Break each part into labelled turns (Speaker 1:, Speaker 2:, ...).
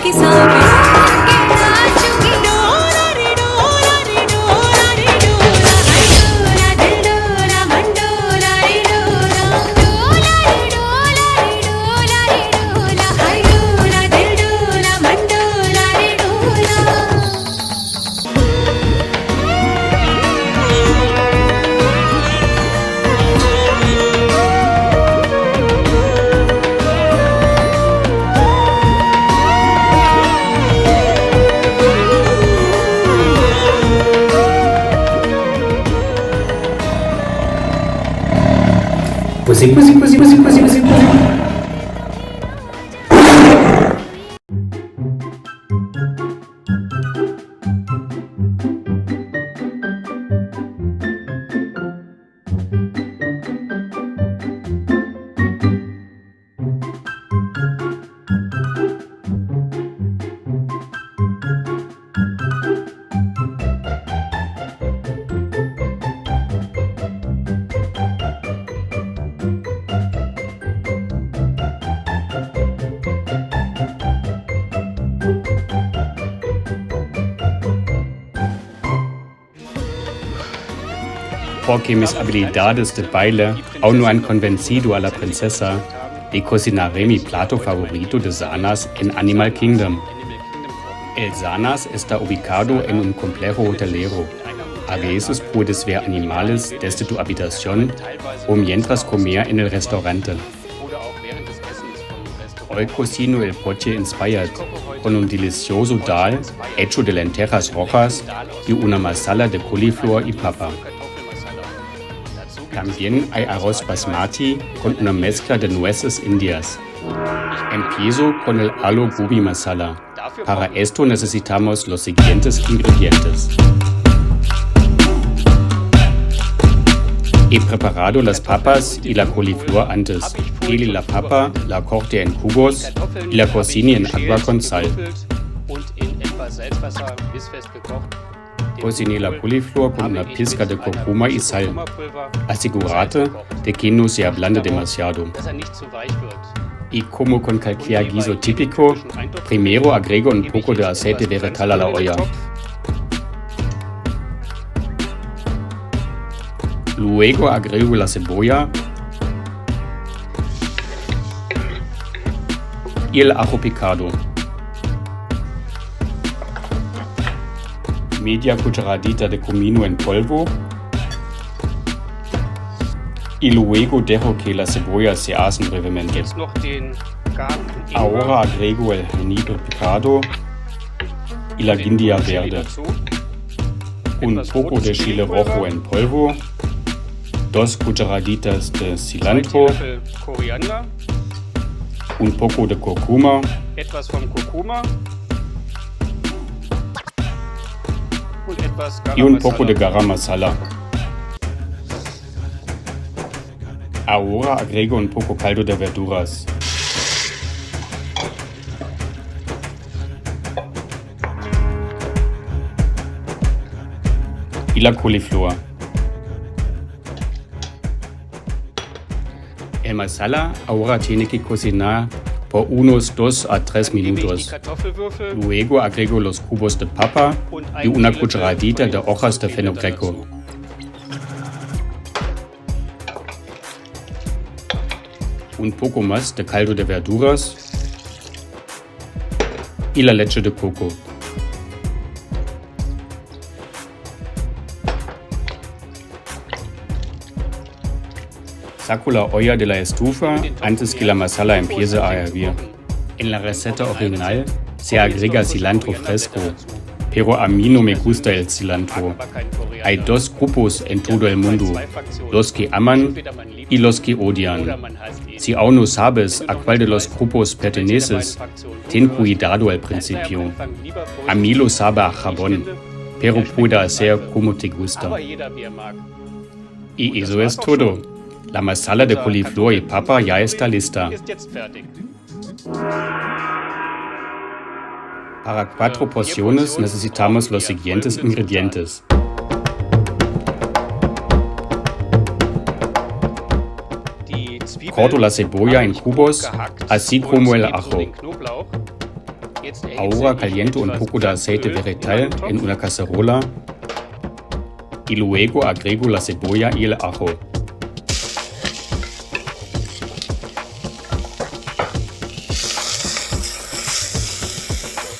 Speaker 1: की सांपें के नाचूंगी डोला रे डोला रे डोला रे डोला हाय डोला दिल डोला मन डोला रे डोला डोला रे डोला रे डोला रे डोला हाय डोला दिल डोला मन डोला रे डोला
Speaker 2: Pussy, pussy, pussy, pussy, pussy, pussy, pussy.
Speaker 3: Porque mis habilidades de baile aún no han convencido a la princesa de cocinaré mi plato favorito de Sanas en Animal Kingdom. El Sanas está ubicado en un complejo hotelero. A veces puedes ver animales desde tu habitación o mientras comer en el restaurante. Hoy cocino el poche inspired con un delicioso dal hecho de lentejas rojas y una masala de coliflor y papa. También hay arroz basmati con una mezcla de nueces indias. Empiezo con el aloo gobi masala. Para esto necesitamos los siguientes ingredientes. He preparado las papas y la coliflor antes. Pele la papa, la corte en cubos y la cocine en agua con sal. Cociné la coliflor con una pizca de curcuma y sal. Asegúrate de que no se ablande demasiado. Y como con cualquier guiso típico, primero agrego un poco de aceite vegetal a la olla. Luego agrego la cebolla y el ajo picado. Media cucharadita de comino en polvo y luego dejo que las cebollas se hacen brevemente. Ahora agrego el jengibre picado y la guinda verde, un poco de chile rojo en polvo, 2 cucharaditas de cilantro, un poco de curcuma, y un poco de garam masala. Ahora agrego un poco caldo de verduras. Y la coliflor. El masala ahora tiene que cocinar por unos 2 a 3 minutos. Luego agrego los cubos de papa y una cucharadita de hojas de fenogreco. Un poco más de caldo de verduras y la leche de coco. Saco la olla de la estufa antes que la masala empiece a hervir. En la receta original se agrega cilantro fresco, pero a mí no me gusta el cilantro. Hay 2 grupos en todo el mundo, los que aman y los que odian. Si aún no sabes a cuál de los grupos perteneces, ten cuidado al principio. A mí lo sabe a jabón, pero puede hacer como te gusta. Y eso es todo. La masala de coliflor y papa ya está lista. Para 4 porciones necesitamos los siguientes ingredientes. Corto la cebolla en cubos, así como el ajo. Ahora caliento un poco de aceite vegetal en una cacerola y luego agrego la cebolla y el ajo.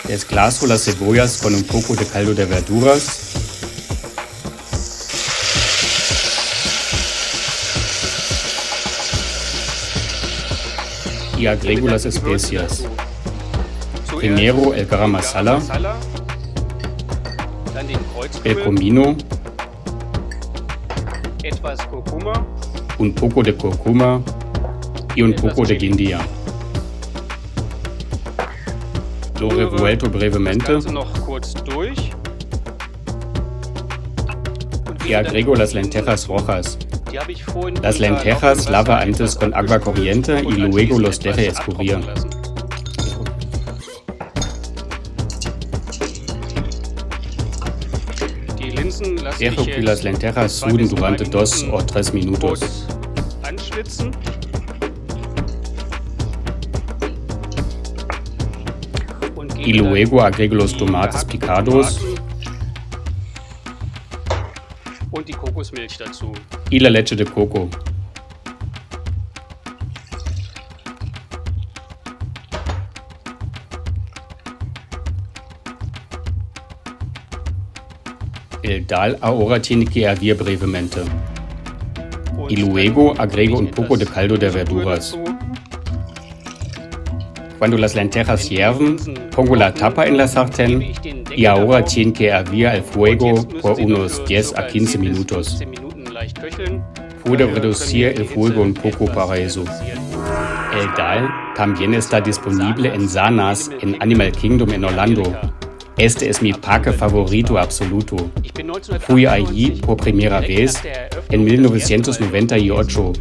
Speaker 3: Desglaso las cebollas con un poco de caldo de verduras y agrego las especias. Primero el garam masala, el comino, un poco de curcuma y un poco de guindilla. Lo revuelto brevemente y agrego las lentejas rojas. Las lentejas lava antes con agua corriente y luego los deje escurrir. Dejo que las lentejas suden durante 2 o 3 minutos. Y luego agrego los tomates picados y la leche de coco. El dal ahora tiene que hervir brevemente. Y luego agrego un poco de caldo de verduras. Cuando las lentejas hierven, pongo la tapa en la sartén y ahora tiene que hervir al fuego por unos 10 a 15 minutos. Puedo reducir el fuego un poco para eso. El dal también está disponible en Sanas en Animal Kingdom en Orlando. Este es mi parque favorito absoluto. Fui allí por primera vez en 1998.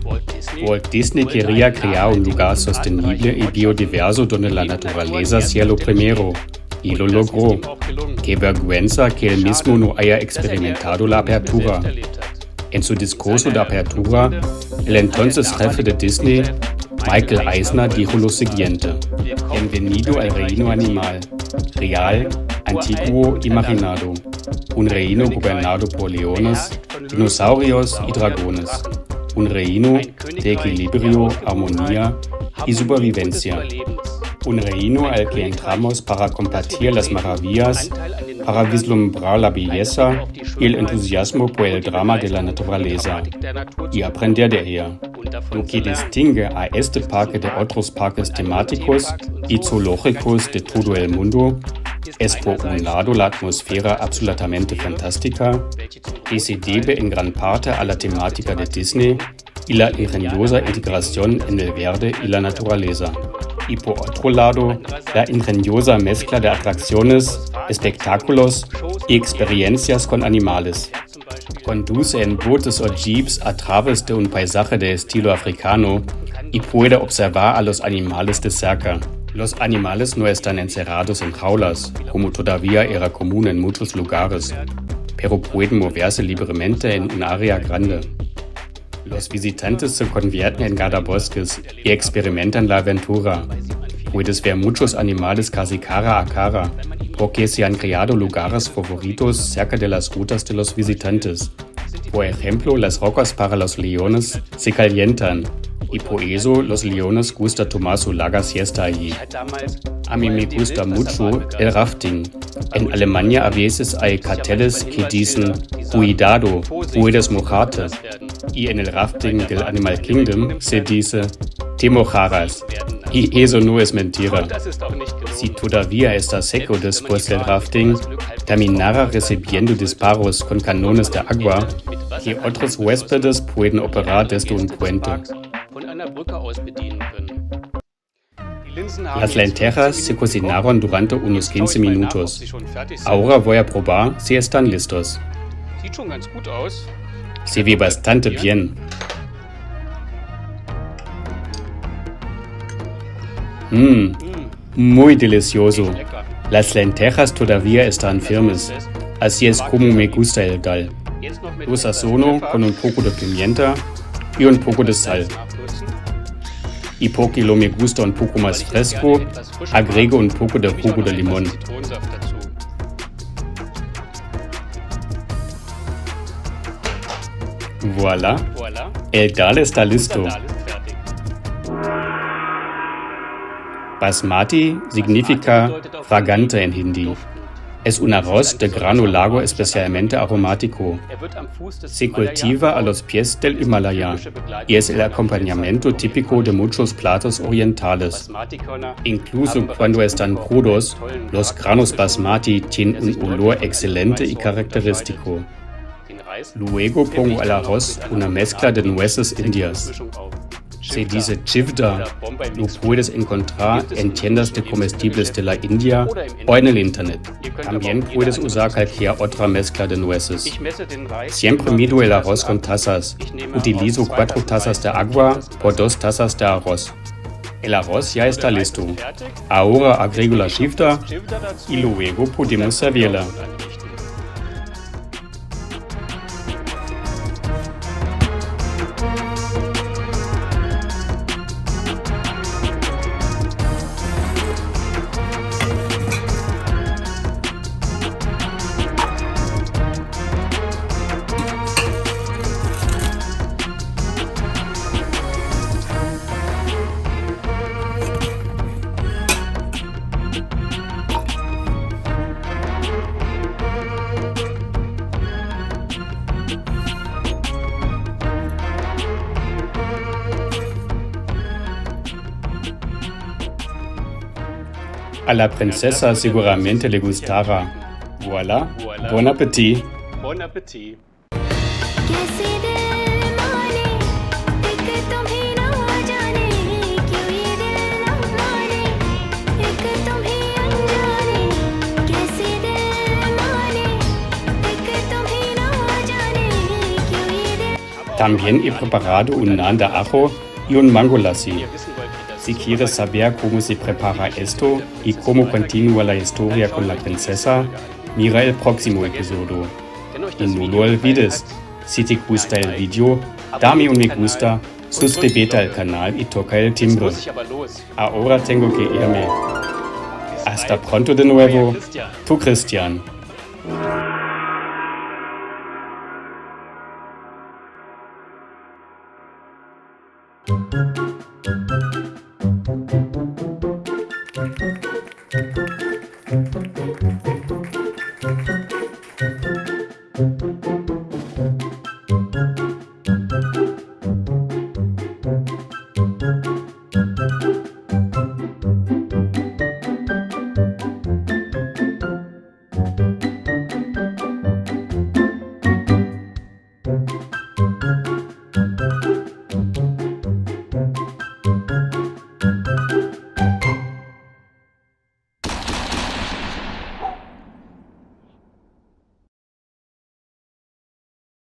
Speaker 3: Walt Disney quería crear un lugar sostenible y biodiverso donde la naturaleza sea lo primero. Y lo logró. Qué vergüenza que él mismo no haya experimentado la apertura. En su discurso de apertura, el entonces jefe de Disney, Michael Eisner, dijo lo siguiente: Bienvenido al reino animal, real, antiguo, imaginado. Un reino gobernado por leones, dinosaurios y dragones. Un reino de equilibrio, armonía y supervivencia. Un reino al que entramos para compartir las maravillas, para vislumbrar la belleza y el entusiasmo por el drama de la naturaleza y aprender de ella. Lo que distingue a este parque de otros parques temáticos y zoológicos de todo el mundo es por un lado la atmósfera absolutamente fantástica, que se debe en gran parte a la temática de Disney y la ingeniosa integración en el verde y la naturaleza. Y por otro lado, la ingeniosa mezcla de atracciones, espectáculos y experiencias con animales. Conduce en botes o jeeps a través de un paisaje de estilo africano y puede observar a los animales de cerca. Los animales no están encerrados en jaulas, como todavía era común en muchos lugares, pero pueden moverse libremente en un área grande. Los visitantes se convierten en guardabosques y experimentan la aventura. Puedes ver muchos animales casi cara a cara, porque se han creado lugares favoritos cerca de las rutas de los visitantes. Por ejemplo, las rocas para los leones se calientan, y por eso los leones gusta tomar su larga siesta allí. A mí me gusta mucho el rafting. En Alemania a veces hay carteles que dicen "Cuidado, puedes mojarte". Y en el rafting del Animal Kingdom se dice "Te mojarás". Y eso no es mentira. Si todavía está seco después del rafting, terminará recibiendo disparos con canones de agua que otros huéspedes pueden operar desde un puente. Las lentejas se cocinaron durante unos 15 minutos. Ahora voy a probar si están listos. Se ve bastante bien. Muy delicioso. Las lentejas todavía están firmes. Así es como me gusta el dal. Lo sazono con un poco de pimienta y un poco de sal. y poco lo me gusta un poco más fresco, agrego un poco de jugo de limón. Voilà, el dal está listo. Basmati significa fragante en hindi. Es un arroz de grano largo especialmente aromático. Se cultiva a los pies del Himalaya y es el acompañamiento típico de muchos platos orientales. Incluso cuando están crudos, los granos basmati tienen un olor excelente y característico. Luego pongo al arroz una mezcla de nueces indias. Se dice chivda, lo puedes encontrar en tiendas de comestibles de la India o en el internet. También puedes usar cualquier otra mezcla de nueces. Siempre mido el arroz con tazas. Utilizo 4 tazas de agua por 2 tazas de arroz. El arroz ya está listo. Ahora agrego la chivda y luego podemos servirla. A la princesa seguramente le gustará. Voilà, bon appétit.
Speaker 4: Bon appétit.
Speaker 1: कैसे दिल माने एक तुम्हें ना जाने क्यों ये दिल ना माने एक तुम्हें अनजाने कैसे दिल माने एक तुम्हें ना जाने क्यों ये दिल
Speaker 3: También he preparado un naan de ajo y un mango lassi. Si quieres saber cómo se prepara esto y cómo continúa la historia con la princesa, mira el próximo episodio. Y no lo olvides, si te gusta el video, dame un me gusta, suscríbete al canal y toca el timbre. Ahora tengo que irme. Hasta pronto de nuevo, tu Christian.